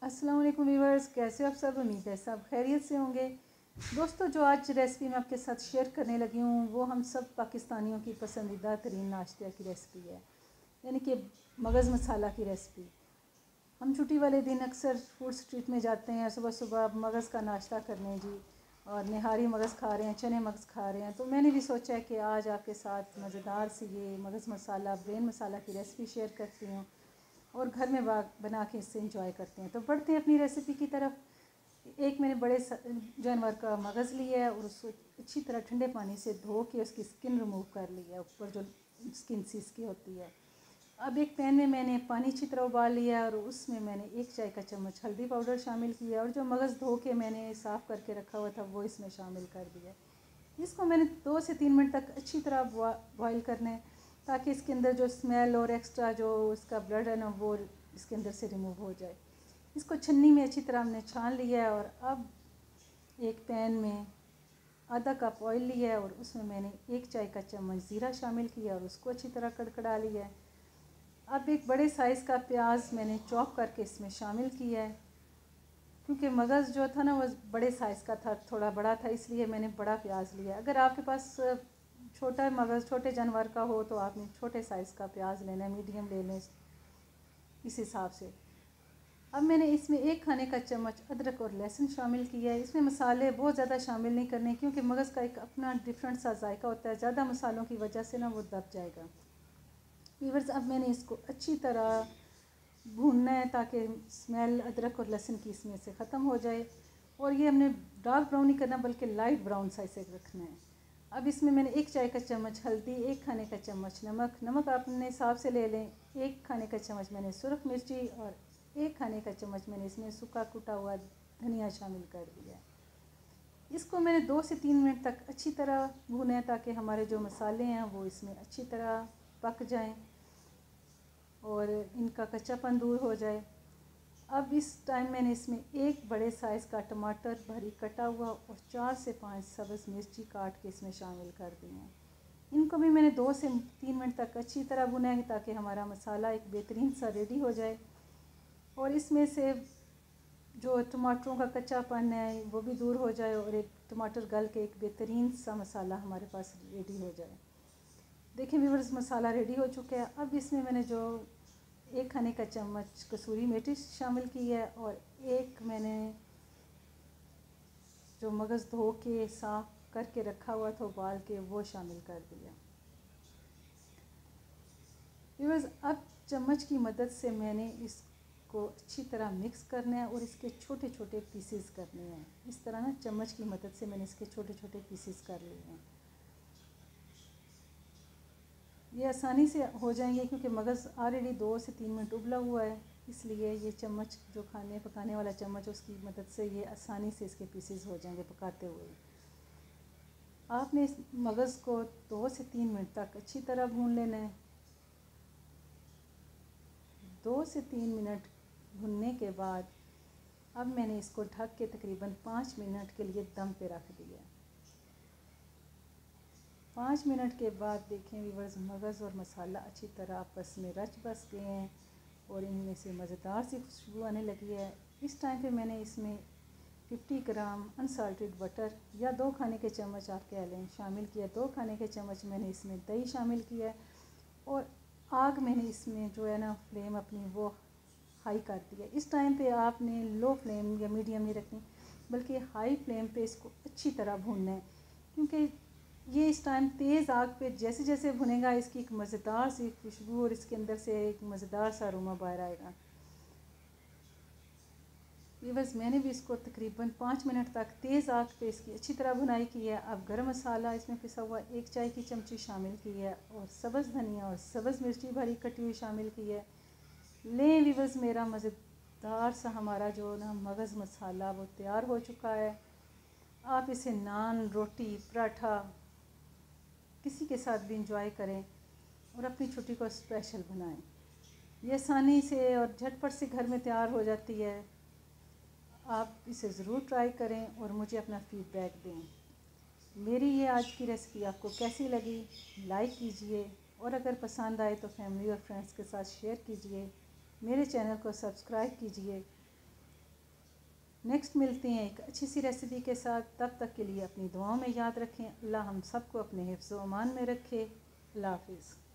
अस्सलाम वालेकुम व्यूअर्स, कैसे आप सब? उम्मीद है सब खैरियत से होंगे। दोस्तों, जो आज रेसिपी मैं आपके साथ शेयर करने लगी हूँ वो हम सब पाकिस्तानियों की पसंदीदा तरीन नाश्ते की रेसिपी है, यानी कि मगज़ मसाला की रेसिपी। हम छुट्टी वाले दिन अक्सर फूड स्ट्रीट में जाते हैं, सुबह सुबह मगज़ का नाश्ता करने जी, और निहारी मगज़ खा रहे हैं, चने मगज़ खा रहे हैं। तो मैंने भी सोचा है कि आज आपके साथ मज़ेदार सी ये मगज़ मसाला, ब्रेन मसाला की रेसिपी शेयर करती हूँ और घर में बना के इससे इंजॉय करते हैं। तो बढ़ते हैं अपनी रेसिपी की तरफ। एक मैंने बड़े जानवर का मगज़ लिया है और उसको अच्छी तरह ठंडे पानी से धो के उसकी स्किन रिमूव कर ली है, ऊपर जो स्किन सी इसकी होती है। अब एक पैन में मैंने पानी अच्छी तरह उबाल लिया है और उसमें मैंने 1 चाय का चम्मच हल्दी पाउडर शामिल किया और जो मगज़ धो के मैंने साफ़ करके रखा हुआ था वो इसमें शामिल कर दिया। इसको मैंने 2 से 3 मिनट तक अच्छी तरह बॉईल करना है, ताकि इसके अंदर जो स्मेल और एक्स्ट्रा जो इसका ब्लड है ना वो इसके अंदर से रिमूव हो जाए। इसको छन्नी में अच्छी तरह हमने छान लिया है और अब एक पैन में आधा कप ऑयल लिया है और उसमें मैंने 1 चाय का चम्मच ज़ीरा शामिल किया और उसको अच्छी तरह कड़कड़ा लिया है। अब एक बड़े साइज़ का प्याज मैंने चॉप करके इसमें शामिल किया है, क्योंकि मगज़ जो था ना वो बड़े साइज़ का था, थोड़ा बड़ा था, इसलिए मैंने बड़ा प्याज लिया। अगर आपके पास छोटा मगज़ छोटे जानवर का हो तो आपने छोटे साइज़ का प्याज लेना है, मीडियम ले लें इस हिसाब से। अब मैंने इसमें 1 खाने का चम्मच अदरक और लहसुन शामिल किया है। इसमें मसाले बहुत ज़्यादा शामिल नहीं करने, क्योंकि मगज़ का एक अपना डिफरेंट सा जायका होता है, ज़्यादा मसालों की वजह से ना वो दब जाएगा। व्यूअर्स, अब मैंने इसको अच्छी तरह भूनना है ताकि स्मेल अदरक और लहसुन की इसमें से ख़त्म हो जाए। और ये हमने डार्क ब्राउन नहीं करना बल्कि लाइट ब्राउन सा इसे रखना है। अब इसमें मैंने 1 चाय का चम्मच हल्दी, 1 खाने का चम्मच नमक आप अपने हिसाब से ले लें, 1 खाने का चम्मच मैंने सुरख मिर्ची और 1 खाने का चम्मच मैंने इसमें सूखा कुटा हुआ धनिया शामिल कर दिया है। इसको मैंने 2 से 3 मिनट तक अच्छी तरह भूना है ताकि हमारे जो मसाले हैं वो इसमें अच्छी तरह पक जाएं और इनका कच्चापन दूर हो जाए। अब इस टाइम मैंने इसमें 1 बड़े साइज़ का टमाटर बारीक कटा हुआ और 4 से 5 सब्ज़ मिर्ची काट के इसमें शामिल कर दी हैं। इनको भी मैंने 2 से 3 मिनट तक अच्छी तरह भुना है ताकि हमारा मसाला एक बेहतरीन सा रेडी हो जाए और इसमें से जो टमाटरों का कच्चापन है वो भी दूर हो जाए और एक टमाटर गल के एक बेहतरीन सा मसाला हमारे पास रेडी हो जाए। देखिए व्यूअर्स, मसाला रेडी हो चुका है। अब इसमें मैंने जो 1 खाने का चम्मच कसूरी मेथी शामिल की है और 1 मैंने जो मगज़ धो के साफ़ करके रखा हुआ था उबाल के वो शामिल कर दिया। व्यूअर्स, अब चम्मच की मदद से मैंने इसको अच्छी तरह मिक्स करना है और इसके छोटे छोटे पीसेस करने हैं। इस तरह ना चम्मच की मदद से मैंने इसके छोटे छोटे पीसेस कर लिए हैं। ये आसानी से हो जाएंगे क्योंकि मगज़ ऑलरेडी 2 से 3 मिनट उबला हुआ है, इसलिए ये चम्मच जो खाने पकाने वाला चम्मच उसकी मदद से ये आसानी से इसके पीसेस हो जाएंगे पकाते हुए। आपने इस मगज़ को 2 से 3 मिनट तक अच्छी तरह भून लेना है। 2 से 3 मिनट भुनने के बाद अब मैंने इसको ढक के तकरीबन 5 मिनट के लिए दम पे रख दिया। 5 मिनट के बाद देखें व्यूअर्स, मगज़ और मसाला अच्छी तरह आपस में रच बस गए हैं और इनमें से मज़ेदार सी खुशबू आने लगी है। इस टाइम पे मैंने इसमें 50 ग्राम अनसाल्टेड बटर या 2 खाने के चम्मच आप कह लें शामिल किया। 2 खाने के चम्मच मैंने इसमें दही शामिल किया है और आग मैंने इसमें जो है ना फ्लेम अपनी वो हाई कर दिया। इस टाइम पे आपने लो फ्लेम या मीडियम नहीं रखनी बल्कि हाई फ्लेम पे इसको अच्छी तरह भूनना है, क्योंकि ये इस टाइम तेज़ आग पे जैसे जैसे भुनेगा इसकी एक मज़ेदार सी खुशबू और इसके अंदर से एक मज़ेदार सा अरोमा बाहर आएगा। बस मैंने भी इसको तकरीबन 5 मिनट तक तेज़ आग पे इसकी अच्छी तरह भुनाई की है। अब गरम मसाला इसमें पिसा हुआ 1 चाय की चमची शामिल की है और सब्ज़ धनिया और सब्ज़ मिर्ची भरी कटी हुई शामिल की है। लें व्यूअर्स, मेरा मज़ेदार सा हमारा जो ना मगज़ मसाला वो तैयार हो चुका है। आप इसे नान, रोटी, पराठा किसी के साथ भी इंजॉय करें और अपनी छुट्टी को स्पेशल बनाएं। ये आसानी से और झटपट से घर में तैयार हो जाती है। आप इसे ज़रूर ट्राई करें और मुझे अपना फ़ीडबैक दें। मेरी ये आज की रेसिपी आपको कैसी लगी लाइक कीजिए और अगर पसंद आए तो फैमिली और फ्रेंड्स के साथ शेयर कीजिए। मेरे चैनल को सब्सक्राइब कीजिए नेक्स्ट मिलते हैं एक अच्छी सी रेसिपी के साथ। तब तक के लिए अपनी दुआओं में याद रखें। अल्लाह हम सबको अपने हिफ्ज़ व अमान में रखे। अल्लाह हाफिज़।